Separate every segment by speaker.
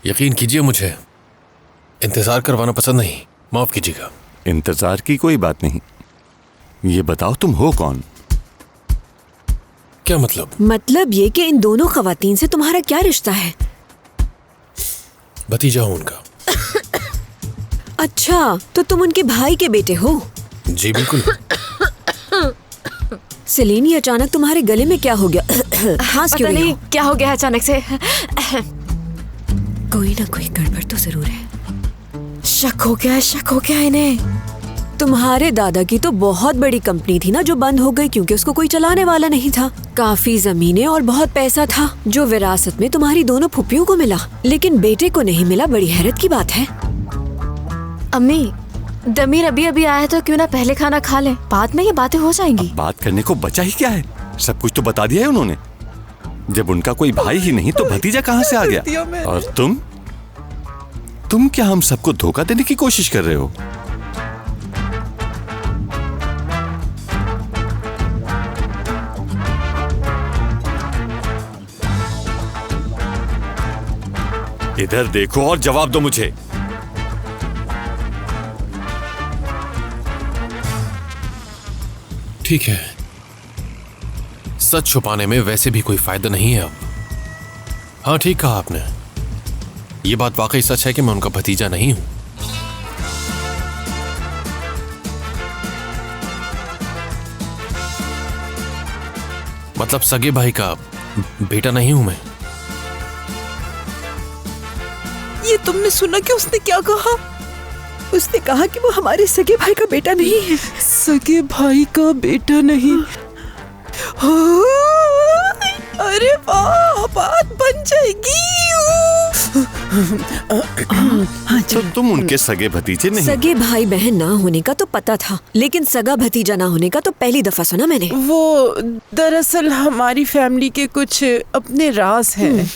Speaker 1: यकीन कीजिए, मुझे इंतजार करवाना पसंद नहीं, माफ कीजिएगा।
Speaker 2: इंतजार की कोई बात नहीं। ये बताओ तुम हो कौन?
Speaker 1: क्या मतलब?
Speaker 3: मतलब ये कि इन दोनों खवातीन से तुम्हारा क्या रिश्ता है?
Speaker 1: भतीजा हूं उनका।
Speaker 3: अच्छा, तो तुम उनके भाई के बेटे हो?
Speaker 1: जी बिल्कुल।
Speaker 3: सेलिन, ये अचानक तुम्हारे गले में क्या हो गया? खांस क्यों रही हो?
Speaker 4: क्या हो गया अचानक से?
Speaker 3: कोई ना कोई गड़बड़ तो जरूर है।
Speaker 4: शक हो गया इन्हें।
Speaker 3: तुम्हारे दादा की तो बहुत बड़ी कंपनी थी ना, जो बंद हो गई क्योंकि उसको कोई चलाने वाला नहीं था। काफी जमीनें और बहुत पैसा था जो विरासत में तुम्हारी दोनों फुप्पियों को मिला, लेकिन बेटे को नहीं मिला। बड़ी हैरत की बात है।
Speaker 4: अम्मी, दमीर अभी अभी आया है तो क्यों ना पहले खाना खा ले, बाद में ये बातें हो जाएंगी।
Speaker 2: बात करने को बचा ही क्या है? सब कुछ तो बता दिया है उन्होंने। जब उनका कोई भाई ही नहीं तो भतीजा कहाँ से आ गया? और तुम क्या हम सबको धोखा देने की कोशिश कर रहे हो? इधर देखो और जवाब दो मुझे।
Speaker 1: ठीक है, सच छुपाने में वैसे भी कोई फायदा नहीं है अब। हाँ, ठीक कहा आपने। ये बात वाकई सच है कि मैं उनका भतीजा नहीं हूं। मतलब सगे भाई का बेटा नहीं हूं मैं।
Speaker 5: ये तुमने सुना कि उसने क्या कहा? उसने कहा कि वो हमारे सगे भाई का बेटा नहीं है। सगे भाई का बेटा नहीं? अरे वाह, बात बन जाएगी।
Speaker 2: तो तुम उनके सगे भतीजे नहीं?
Speaker 3: सगे भाई बहन ना होने का तो पता था, लेकिन सगा भतीजा ना होने का तो पहली दफा सुना मैंने।
Speaker 5: वो दरअसल हमारी फैमिली के कुछ अपने राज हैं।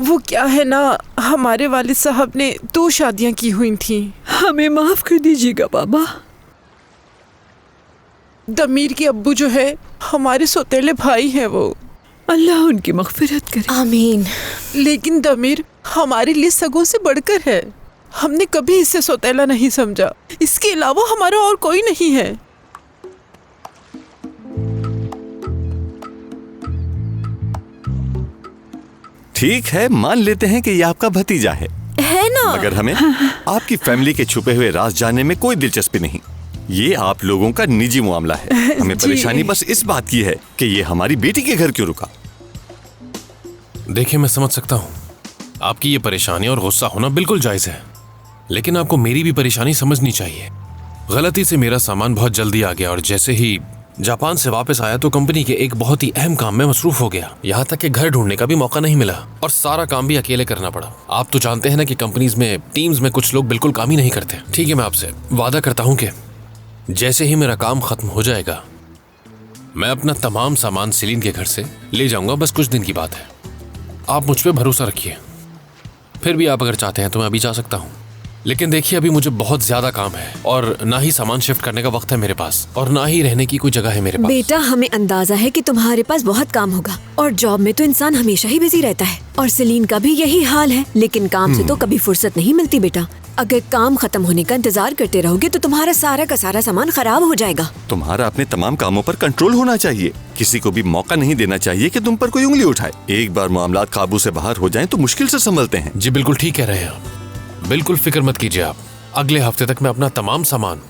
Speaker 5: वो क्या है ना, हमारे वालिद साहब ने 2 शादियां की हुई थी। हमें माफ कर दीजिएगा बाबा। दमीर के अब्बू जो है हमारे सौतेले भाई हैं वो। अल्लाह उनकी मग़फ़िरत करे।
Speaker 4: आमीन।
Speaker 5: लेकिन दमीर हमारे लिए सगों से बढ़कर है। हमने कभी इसे सौतेला नहीं समझा। इसके अलावा हमारा और कोई नहीं है।
Speaker 2: ठीक है, मान लेते हैं कि ये आपका भतीजा है
Speaker 4: ना?
Speaker 2: मगर हमें आपकी फैमिली के छुपे हुए राज जानने में कोई दिलचस्पी नहीं। ये आप लोगों का निजी मामला है। हमें परेशानी बस इस बात की है कि ये हमारी बेटी के घर क्यों रुका।
Speaker 1: देखिए, मैं समझ सकता हूँ आपकी ये परेशानी और गुस्सा होना बिल्कुल जायज है, लेकिन आपको मेरी भी परेशानी समझनी चाहिए। गलती से मेरा सामान बहुत जल्दी आ गया और जैसे ही जापान से वापस आया तो कंपनी के एक बहुत ही अहम काम में मसरूफ हो गया। यहाँ तक कि घर ढूंढने का भी मौका नहीं मिला और सारा काम भी अकेले करना पड़ा। आप तो जानते हैं ना कि कंपनीज में, टीम्स में कुछ लोग बिल्कुल काम ही नहीं करते। ठीक है, मैं आपसे वादा करता हूँ कि जैसे ही मेरा काम खत्म हो जाएगा मैं अपना तमाम सामान सेलिन के घर से ले जाऊंगा। बस कुछ दिन की बात है, आप मुझ पर भरोसा रखिए। फिर भी आप अगर चाहते हैं तो मैं अभी जा सकता हूँ, लेकिन देखिए अभी मुझे बहुत ज्यादा काम है और ना ही सामान शिफ्ट करने का वक्त है मेरे पास और ना ही रहने की कोई जगह है मेरे पास।
Speaker 3: बेटा, हमें अंदाजा है कि तुम्हारे पास बहुत काम होगा और जॉब में तो इंसान हमेशा ही बिजी रहता है और सेलिन का भी यही हाल है। लेकिन काम से तो कभी फुर्सत नहीं मिलती बेटा। अगर काम खत्म होने का इंतजार करते रहोगे तो तुम्हारा सारा का सारा सामान खराब हो जाएगा।
Speaker 2: तुम्हारा अपने तमाम कामों पर कंट्रोल होना चाहिए। किसी को भी मौका नहीं देना चाहिए कि तुम पर कोई उंगली उठाए। एक बार मामलात काबू से बाहर हो जाएं तो मुश्किल से संभलते हैं।
Speaker 1: जी बिल्कुल ठीक कह रहे हैं आप। बिल्कुल फिक्र मत कीजिए आप। अगले हफ्ते तक मैं अपना तमाम सामान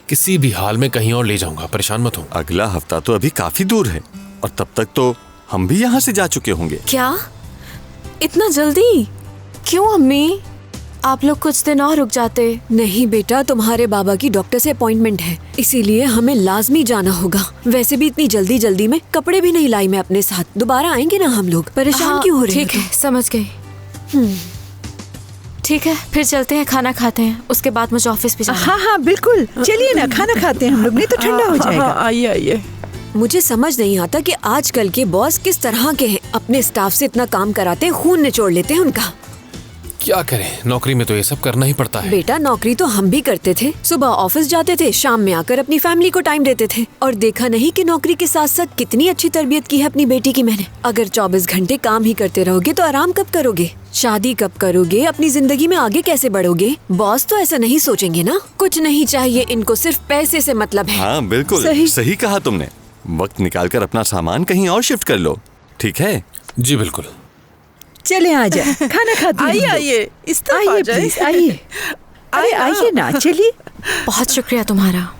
Speaker 1: किसी भी हाल में कहीं और ले जाऊंगा, परेशान मत हो।
Speaker 2: अगला हफ्ता तो अभी काफी दूर है और तब तक तो हम भी यहाँ से जा चुके होंगे।
Speaker 4: क्या इतना जल्दी? क्यों अम्मी, आप लोग कुछ दिन और रुक जाते।
Speaker 3: नहीं बेटा, तुम्हारे बाबा की डॉक्टर से अपॉइंटमेंट है, इसीलिए हमें लाजमी जाना होगा। वैसे भी इतनी जल्दी जल्दी में कपड़े भी नहीं लाई मैं अपने साथ। दोबारा आएंगे ना हम लोग, परेशान क्यों हो रहे हैं?
Speaker 4: ठीक है, समझ गई। ठीक है, फिर चलते हैं, खाना खाते हैं, उसके बाद मुझे ऑफिस भी जाना है।
Speaker 5: हाँ हाँ बिल्कुल, चलिए ना, खाना खाते हैं हम लोग, नहीं तो ठंडा हो जाएगा। आइए आइए।
Speaker 3: मुझे समझ नहीं आता कि आजकल के बॉस किस तरह के हैं। अपने स्टाफ से इतना काम कराते हैं, खून निचोड़ लेते हैं उनका।
Speaker 1: क्या करें, नौकरी में तो ये सब करना ही पड़ता है।
Speaker 3: बेटा, नौकरी तो हम भी करते थे। सुबह ऑफिस जाते थे, शाम में आकर अपनी फैमिली को टाइम देते थे। और देखा नहीं कि नौकरी के साथ साथ कितनी अच्छी तरबियत की है अपनी बेटी की मैंने। अगर 24 घंटे काम ही करते रहोगे तो आराम कब करोगे? शादी कब करोगे, अपनी जिंदगी में आगे कैसे बढ़ोगे? बॉस तो ऐसा नहीं सोचेंगे ना। कुछ नहीं चाहिए इनको, सिर्फ पैसे से मतलब है।
Speaker 2: हाँ बिल्कुल सही कहा तुमने। वक्त निकालकर अपना सामान कहीं और शिफ्ट कर लो, ठीक है?
Speaker 1: जी बिल्कुल।
Speaker 6: चले आ जाए, खाना खाते हैं।
Speaker 5: आइए आइए, इस तरफ आ
Speaker 6: आइए
Speaker 5: जाए।
Speaker 6: प्लीज आइए। अरे आइए ना, चलिए।
Speaker 4: बहुत शुक्रिया तुम्हारा।